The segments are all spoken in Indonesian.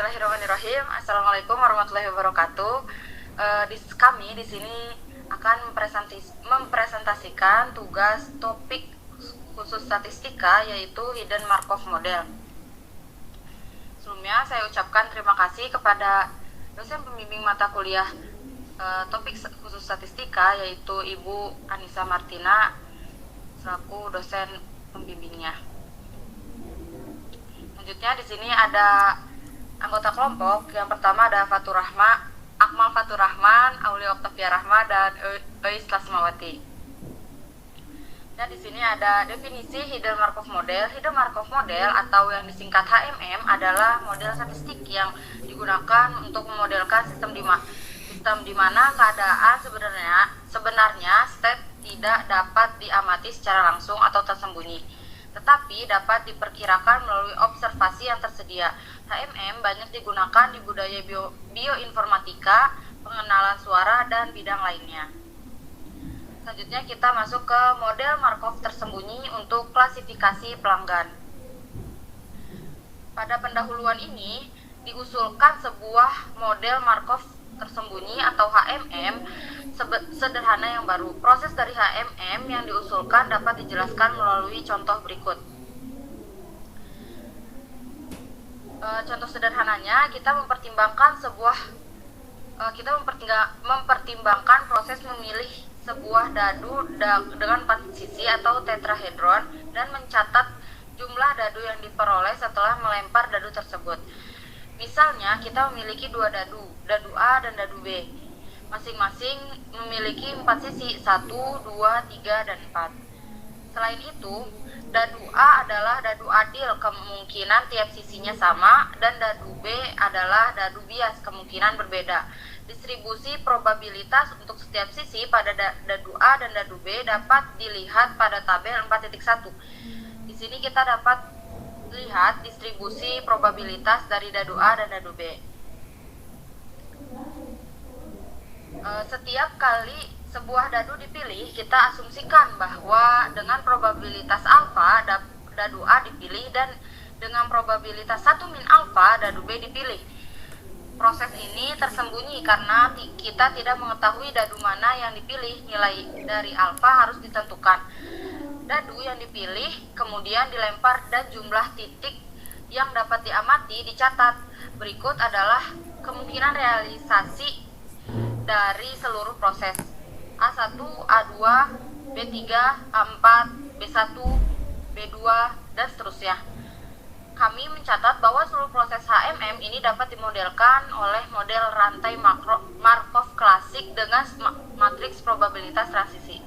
Bismillahirrahmanirrahim. Assalamualaikum warahmatullahi wabarakatuh. Kami di sini akan mempresentasikan tugas topik khusus statistika, yaitu Hidden Markov Model. Sebelumnya saya ucapkan terima kasih kepada dosen pembimbing mata kuliah topik khusus statistika, yaitu Ibu Anissa Martina selaku dosen pembimbingnya. Selanjutnya di sini ada anggota kelompok. Yang pertama ada Akmal Fatur Rahman, Aulia Oktavia Rahma, dan Eis Lasmawati. Dan di sini ada definisi Hidden Markov Model. Hidden Markov Model atau yang disingkat HMM adalah model statistik yang digunakan untuk memodelkan sistem di mana keadaan sebenarnya state tidak dapat diamati secara langsung atau tersembunyi, tetapi dapat diperkirakan melalui observasi yang tersedia. HMM banyak digunakan di budaya bioinformatika, pengenalan suara, dan bidang lainnya. Selanjutnya kita masuk ke model Markov tersembunyi untuk klasifikasi pelanggan. Pada pendahuluan ini diusulkan sebuah model Markov tersembunyi atau HMM sederhana yang baru. Proses dari HMM yang diusulkan dapat dijelaskan melalui contoh berikut. Contoh sederhananya, kita mempertimbangkan proses memilih sebuah dadu dengan 4 sisi atau tetrahedron dan mencatat jumlah dadu yang diperoleh setelah melempar dadu tersebut. Misalnya, kita memiliki 2 dadu A dan dadu B. Masing-masing memiliki 4 sisi, 1, 2, 3, dan 4. Selain itu, dadu A adalah dadu adil, kemungkinan tiap sisinya sama, dan dadu B adalah dadu bias, kemungkinan berbeda. Distribusi probabilitas untuk setiap sisi pada dadu A dan dadu B dapat dilihat pada tabel 4.1. Di sini kita dapat lihat distribusi probabilitas dari dadu A dan dadu B. Setiap kali sebuah dadu dipilih, kita asumsikan bahwa dengan probabilitas alfa dadu A dipilih dan dengan probabilitas 1 min alfa dadu B dipilih. Proses ini tersembunyi karena kita tidak mengetahui dadu mana yang dipilih. Nilai dari alfa harus ditentukan. Dadu yang dipilih kemudian dilempar dan jumlah titik yang dapat diamati dicatat. Berikut adalah kemungkinan realisasi dari seluruh proses A1, A2, B3, A4, B1, B2, dan seterusnya. Kami mencatat bahwa seluruh proses HMM ini dapat dimodelkan oleh model rantai Markov klasik dengan matriks probabilitas transisi.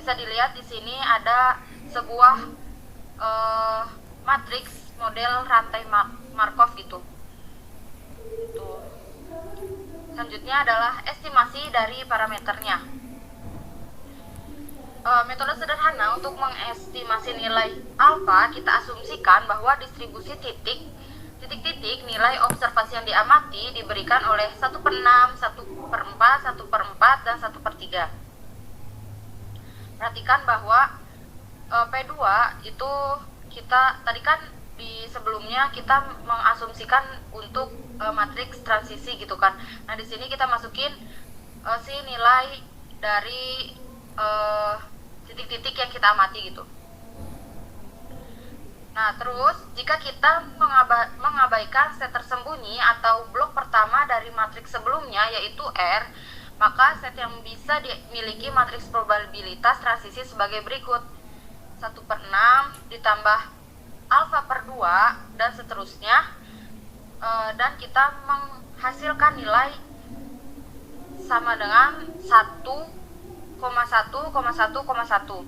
Bisa dilihat di sini ada sebuah matriks model rantai Markov gitu. Selanjutnya adalah estimasi dari parameternya. Metode sederhana untuk mengestimasi nilai alfa, kita asumsikan bahwa distribusi titik-titik nilai observasi yang diamati diberikan oleh 1/6, 1/4, 1/4, dan 1/3. Perhatikan bahwa P2 itu tadi kan di sebelumnya kita mengasumsikan untuk matriks transisi gitu kan. Nah, di sini kita masukin si nilai dari titik-titik yang kita amati gitu. Nah, terus jika kita mengabaikan set tersembunyi atau blok pertama dari matriks sebelumnya yaitu R, maka set yang bisa dimiliki matriks probabilitas transisi sebagai berikut: 1/6 ditambah alfa per 2 dan seterusnya, dan kita menghasilkan nilai sama dengan 1,1,1,1.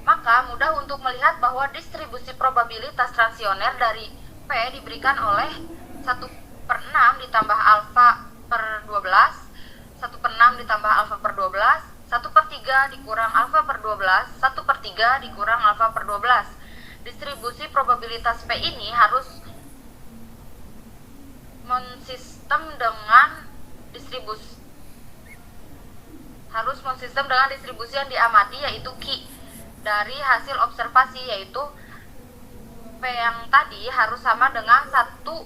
Maka mudah untuk melihat bahwa distribusi probabilitas transioner dari P diberikan oleh 1/6 ditambah alfa per 12, 1/6 ditambah alfa per 12, 1/3 dikurang alfa per 12, 1/3 dikurang alfa per 12. Distribusi probabilitas P ini harus mensistem dengan distribusi yang diamati, yaitu Q dari hasil observasi, yaitu P yang tadi harus sama dengan 1/6,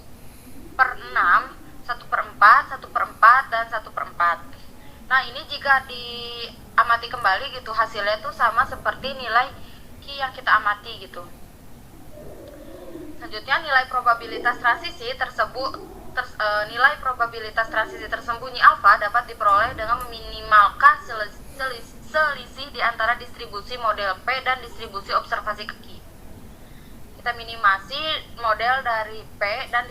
1/4, 1/4, dan 1/4. Nah, ini jika diamati kembali gitu, hasilnya tuh sama seperti nilai Q yang kita amati gitu. Selanjutnya, nilai probabilitas transisi nilai probabilitas transisi tersembunyi alfa dapat diperoleh dengan meminimalkan selisih di antara distribusi model P dan distribusi observasi ke Q. Kita minimasi model dari P dan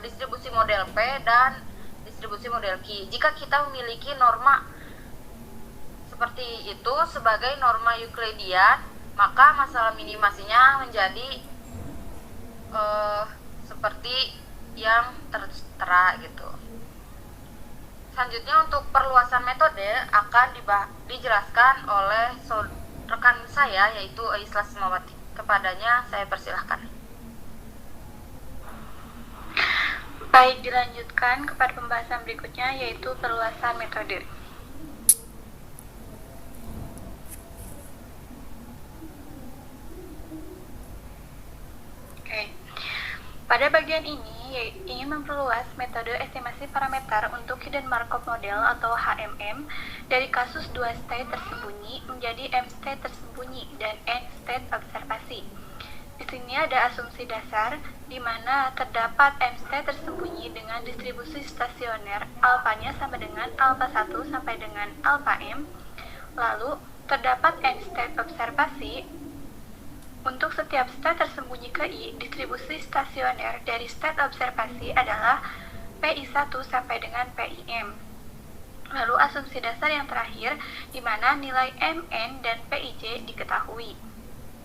distribusi model P dan distribusi model Q. Jika kita memiliki norma seperti itu sebagai norma Euclidean, maka masalah minimasinya menjadi seperti yang tertera gitu. Selanjutnya, untuk perluasan metode akan dijelaskan oleh rekan saya, yaitu Islas Simawati. Kepadanya saya persilahkan. Baik, dilanjutkan kepada pembahasan berikutnya, yaitu perluasan metode. Pada bagian ini ingin memperluas metode estimasi parameter untuk hidden Markov model atau HMM dari kasus 2 state tersembunyi menjadi M state tersembunyi dan N state observasi. Di sini ada asumsi dasar di mana terdapat M state tersembunyi dengan distribusi stasioner alfanya sama dengan alfa 1 sampai dengan alfa M. Lalu terdapat N state observasi. Untuk setiap state tersembunyi ke I, distribusi stasioner dari state observasi adalah PI1 sampai dengan PIM. Lalu asumsi dasar yang terakhir, di mana nilai MN dan PIJ diketahui.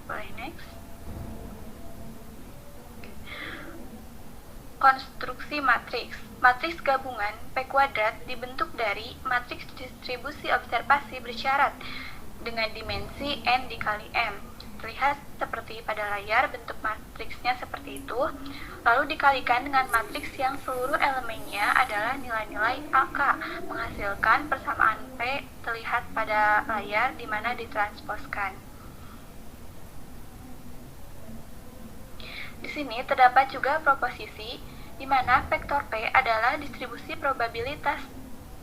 Boleh next. Konstruksi matriks. Matriks gabungan P kuadrat dibentuk dari matriks distribusi observasi bersyarat dengan dimensi N dikali M. Terlihat seperti pada layar, bentuk matriksnya seperti itu, lalu dikalikan dengan matriks yang seluruh elemennya adalah nilai-nilai AK, menghasilkan persamaan P terlihat pada layar di mana ditransposkan. Di sini terdapat juga proposisi di mana vektor P adalah distribusi probabilitas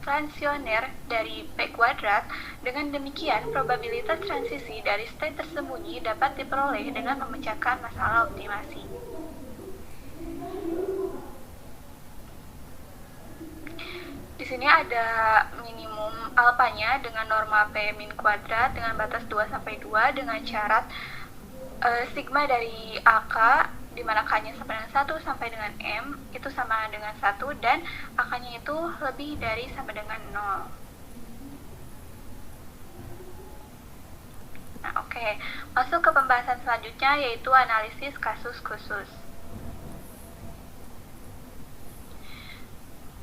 transisioner dari P kuadrat. Dengan demikian, probabilitas transisi dari state tersembunyi dapat diperoleh dengan memecahkan masalah optimasi. Di sini ada minimum alfanya dengan norma P min kuadrat dengan batas 2 sampai 2 dengan syarat sigma dari AK di mana K-nya sama dengan 1 sampai dengan M itu sama dengan 1 dan AK-nya itu lebih dari sama dengan 0. Nah, oke. Masuk ke pembahasan selanjutnya, yaitu analisis kasus khusus.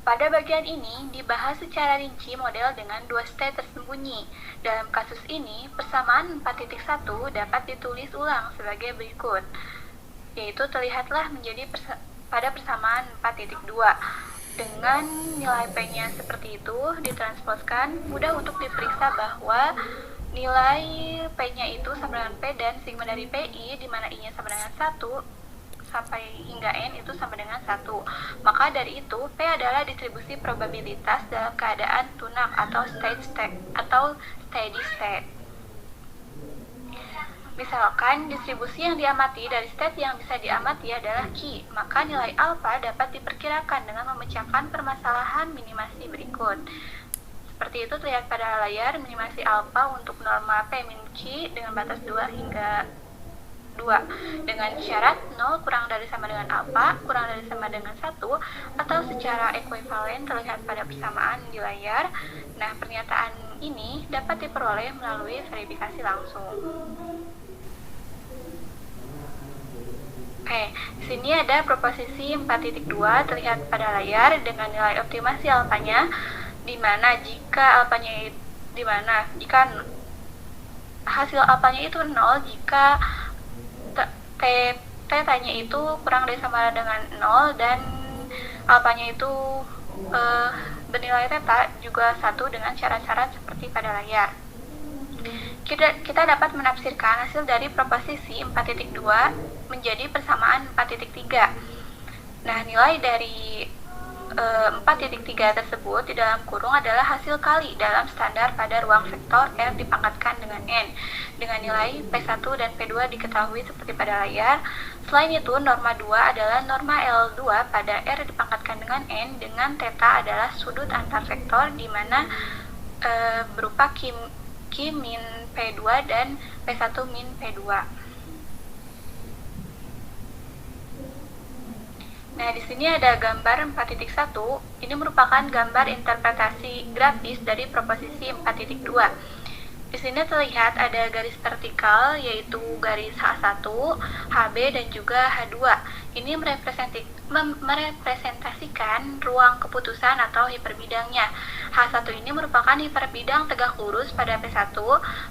Pada bagian ini dibahas secara rinci model dengan 2 state tersembunyi. Dalam kasus ini, persamaan 4.1 dapat ditulis ulang sebagai berikut, yaitu terlihatlah menjadi pada persamaan 4.2. Dengan nilai P-nya seperti itu ditransposkan, mudah untuk diperiksa bahwa nilai P-nya itu sama dengan P dan sigma dari PI, di mana I-nya sama dengan 1 sampai hingga N itu sama dengan 1. Maka dari itu, P adalah distribusi probabilitas dalam keadaan tunak atau steady state. Misalkan distribusi yang diamati dari state yang bisa diamati adalah Q, maka nilai alfa dapat diperkirakan dengan memecahkan permasalahan minimasi berikut. Seperti itu terlihat pada layar minimasi alfa untuk norma P min Q dengan batas 2 hingga 2 dengan syarat 0 kurang dari sama dengan alfa kurang dari sama dengan 1 atau secara ekuivalen terlihat pada persamaan di layar. Nah, pernyataan ini dapat diperoleh melalui verifikasi langsung. Oke, di sini ada proposisi 4.2 terlihat pada layar dengan nilai optimasi alfanya, di mana jika hasil alfanya itu 0 jika θ-nya itu kurang dari sama dengan 0 dan alfanya itu bernilai θ juga 1 dengan syarat-syarat seperti pada layar. kita dapat menafsirkan hasil dari proposisi 4.2 menjadi persamaan 4.3. Nah, nilai dari 4.3 tersebut di dalam kurung adalah hasil kali dalam standar pada ruang vektor R dipangkatkan dengan N dengan nilai P1 dan P2 diketahui seperti pada layar. Selain itu, norma 2 adalah norma L2 pada R dipangkatkan dengan N dengan theta adalah sudut antar vektor di mana berupa Q min P2 dan P1 min P2. Nah, di sini ada gambar 4.1. Ini merupakan gambar interpretasi grafis dari proposisi 4.2. Di sini terlihat ada garis vertikal yaitu garis H1, HB dan juga H2. Ini merepresentasikan ruang keputusan atau hiperbidangnya. H1 ini merupakan hiperbidang tegak lurus pada P1,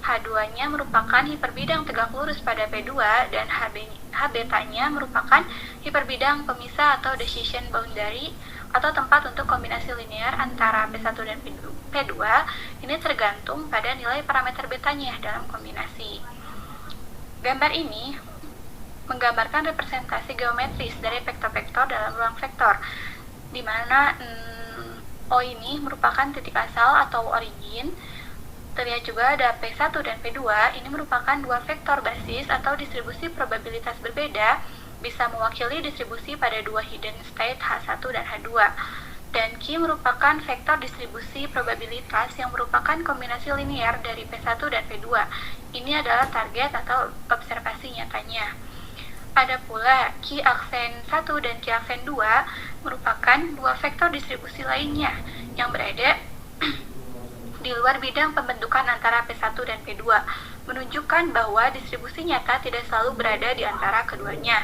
H2-nya merupakan hiperbidang tegak lurus pada P2 dan H-beta-nya merupakan hiperbidang pemisah atau decision boundary atau tempat untuk kombinasi linear antara P1 dan P2. Ini tergantung pada nilai parameter betanya dalam kombinasi. Gambar ini menggambarkan representasi geometris dari vektor-vektor dalam ruang vektor, di mana O ini merupakan titik asal atau origin. Terlihat juga ada P1 dan P2, ini merupakan dua vektor basis atau distribusi probabilitas berbeda, bisa mewakili distribusi pada dua hidden state H1 dan H2. Dan Q merupakan vektor distribusi probabilitas yang merupakan kombinasi linear dari P1 dan P2. Ini adalah target atau observasi nyatanya. Ada pula Q aksen 1 dan Q aksen 2 merupakan dua vektor distribusi lainnya yang berada di luar bidang pembentukan antara P1 dan P2, menunjukkan bahwa distribusi nyata tidak selalu berada di antara keduanya.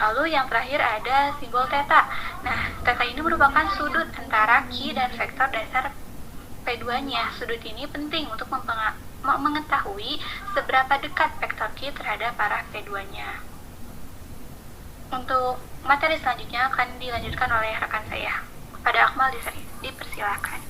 Lalu yang terakhir ada simbol theta. Nah, theta ini merupakan sudut antara Q dan vektor dasar P2-nya. Sudut ini penting untuk mengetahui seberapa dekat vektor Q terhadap arah P2-nya. Untuk materi selanjutnya akan dilanjutkan oleh rekan saya. Pada Akmal dipersilakan.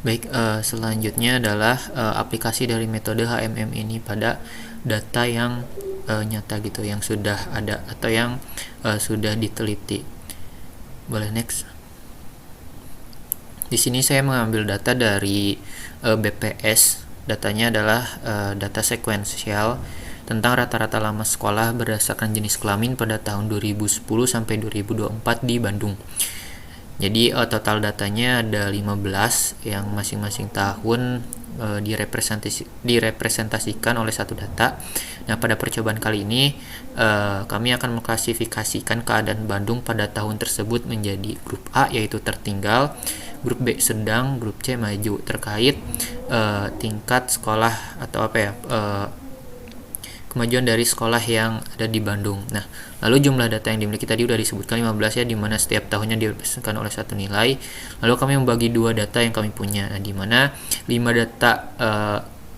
Baik, selanjutnya adalah aplikasi dari metode HMM ini pada data yang nyata gitu, yang sudah ada atau yang sudah diteliti. Boleh next. Di sini saya mengambil data dari BPS. Datanya adalah data sekuensial tentang rata-rata lama sekolah berdasarkan jenis kelamin pada tahun 2010 sampai 2024 di Bandung. Jadi total datanya ada 15 yang masing-masing tahun direpresentasikan oleh satu data. Nah, pada percobaan kali ini kami akan mengklasifikasikan keadaan Bandung pada tahun tersebut menjadi grup A yaitu tertinggal, grup B sedang, grup C maju terkait tingkat sekolah atau kemajuan dari sekolah yang ada di Bandung. Nah, lalu jumlah data yang dimiliki tadi sudah disebutkan 15 ya, di mana setiap tahunnya direpresentasikan oleh satu nilai. Lalu kami membagi dua data yang kami punya, di mana 5 data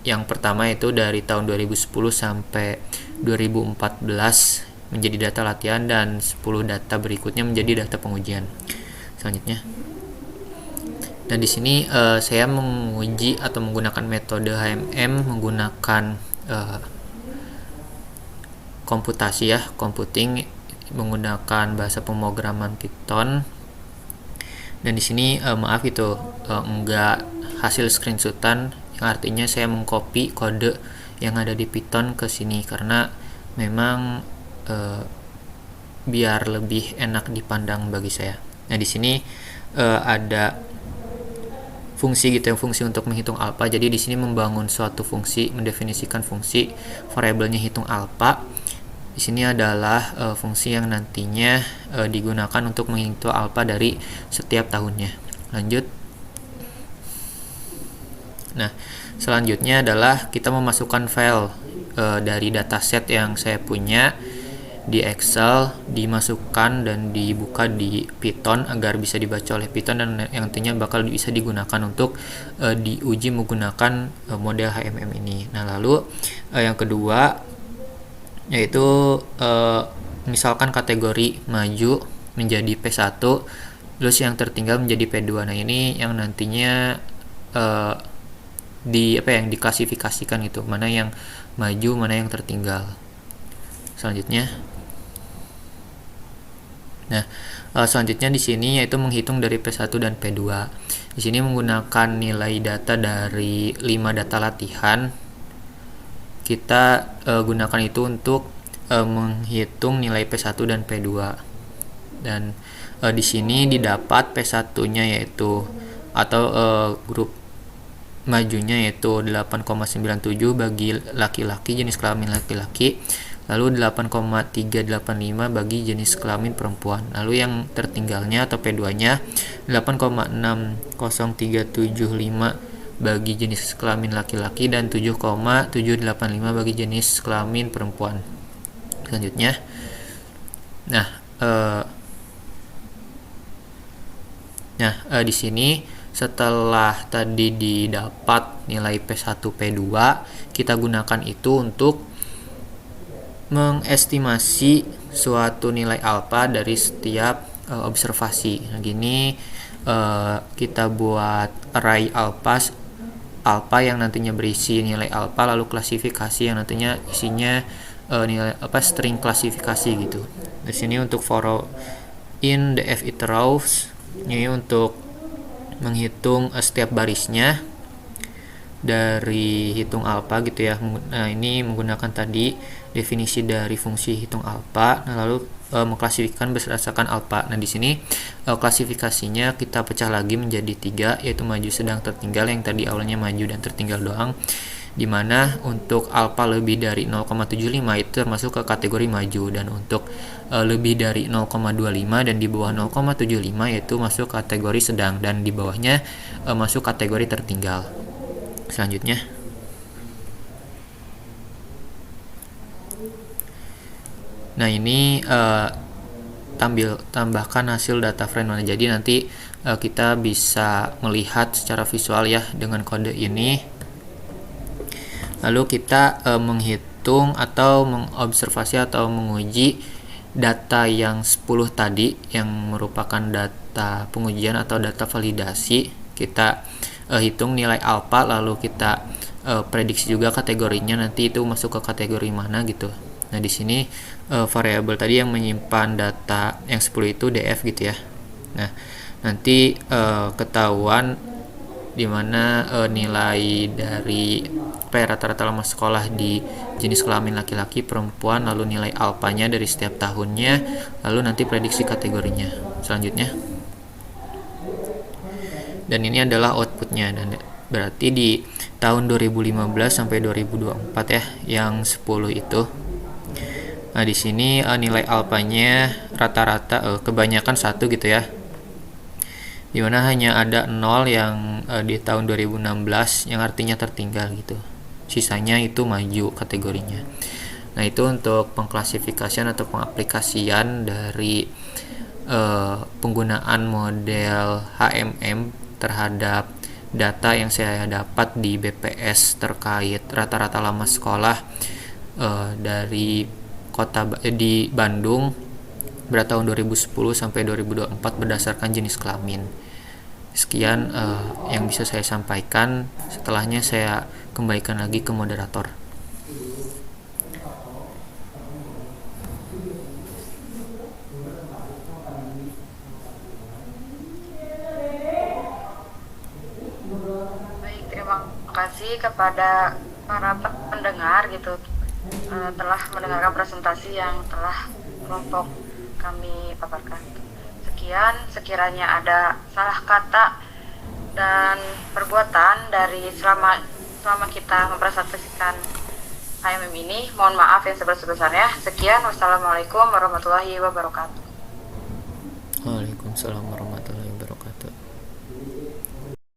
yang pertama itu dari tahun 2010 sampai 2014 menjadi data latihan dan 10 data berikutnya menjadi data pengujian. Selanjutnya. Dan di sini saya menguji atau menggunakan metode HMM menggunakan komputasi ya, computing menggunakan bahasa pemrograman Python. Dan di sini maaf itu enggak hasil screenshotan, yang artinya saya mengcopy kode yang ada di Python ke sini karena memang biar lebih enak dipandang bagi saya. Nah, di sini ada fungsi gitu ya, fungsi untuk menghitung alfa. Jadi di sini membangun suatu fungsi, mendefinisikan fungsi variabelnya hitung alfa. Di sini adalah fungsi yang nantinya digunakan untuk menghitung alfa dari setiap tahunnya. Lanjut. Nah, selanjutnya adalah kita memasukkan file dari dataset yang saya punya di Excel, dimasukkan dan dibuka di Python agar bisa dibaca oleh Python dan yang nantinya bakal bisa digunakan untuk diuji menggunakan model HMM ini. Nah, lalu yang kedua yaitu misalkan kategori maju menjadi P1, terus yang tertinggal menjadi P2. Nah, ini yang nantinya yang diklasifikasikan gitu, mana yang maju, mana yang tertinggal. Selanjutnya, selanjutnya di sini yaitu menghitung dari P1 dan P2. Di sini menggunakan nilai data dari 5 data latihan. Kita gunakan itu untuk menghitung nilai P1 dan P2. Dan di sini didapat P1-nya yaitu grup majunya yaitu 8,97 bagi laki-laki jenis kelamin laki-laki, lalu 8,385 bagi jenis kelamin perempuan. Lalu yang tertinggalnya atau P2-nya 8,60375 bagi jenis kelamin laki-laki dan 7,785 bagi jenis kelamin perempuan. Selanjutnya, di sini setelah tadi didapat nilai P1, P2, kita gunakan itu untuk mengestimasi suatu nilai alfa dari setiap observasi. Nah, gini kita buat array alfa yang nantinya berisi nilai alfa, lalu klasifikasi yang nantinya isinya nilai string klasifikasi gitu. Di sini untuk for in the f it rows, ini untuk menghitung setiap barisnya dari hitung alfa gitu ya. Nah, ini menggunakan tadi definisi dari fungsi hitung alfa. Nah, lalu mengklasifikasikan berdasarkan alfa. Nah, di sini klasifikasinya kita pecah lagi menjadi 3, yaitu maju, sedang, tertinggal. Yang tadi awalnya maju dan tertinggal doang, dimana untuk alfa lebih dari 0,75 itu termasuk ke kategori maju, dan untuk lebih dari 0,25 dan di bawah 0,75 yaitu masuk kategori sedang, dan di bawahnya masuk kategori tertinggal. Selanjutnya, nah ini tambahkan hasil data frame. Jadi nanti kita bisa melihat secara visual ya dengan kode ini. Lalu kita menghitung atau mengobservasi atau menguji data yang 10 tadi yang merupakan data pengujian atau data validasi. Kita hitung nilai alfa, lalu kita prediksi juga kategorinya, nanti itu masuk ke kategori mana gitu. Nah, di sini variabel tadi yang menyimpan data yang 10 itu df gitu ya. Nah, nanti ketahuan di mana nilai dari rata-rata lama sekolah di jenis kelamin laki-laki, perempuan, lalu nilai alfanya dari setiap tahunnya, lalu nanti prediksi kategorinya. Selanjutnya, dan ini adalah outputnya, dan berarti di tahun 2015 sampai 2024 ya, yang 10 itu. Nah, di sini nilai alfanya rata-rata kebanyakan 1 gitu ya, dimana hanya ada 0 yang di tahun 2016 yang artinya tertinggal gitu, sisanya itu maju kategorinya. Nah, itu untuk pengklasifikasian atau pengaplikasian dari penggunaan model HMM terhadap data yang saya dapat di BPS terkait rata-rata lama sekolah dari di Bandung pada tahun 2010 sampai 2024 berdasarkan jenis kelamin. Sekian yang bisa saya sampaikan. Setelahnya saya kembalikan lagi ke moderator. Baik, terima kasih kepada para pendengar gitu telah mendengarkan presentasi yang telah kelompok kami paparkan. Sekian, sekiranya ada salah kata dan perbuatan dari selama kita mempresentasikan HMM ini, mohon maaf yang sebesar-besarnya. Sekian, wassalamualaikum warahmatullahi wabarakatuh. Waalaikumsalam warahmatullahi wabarakatuh.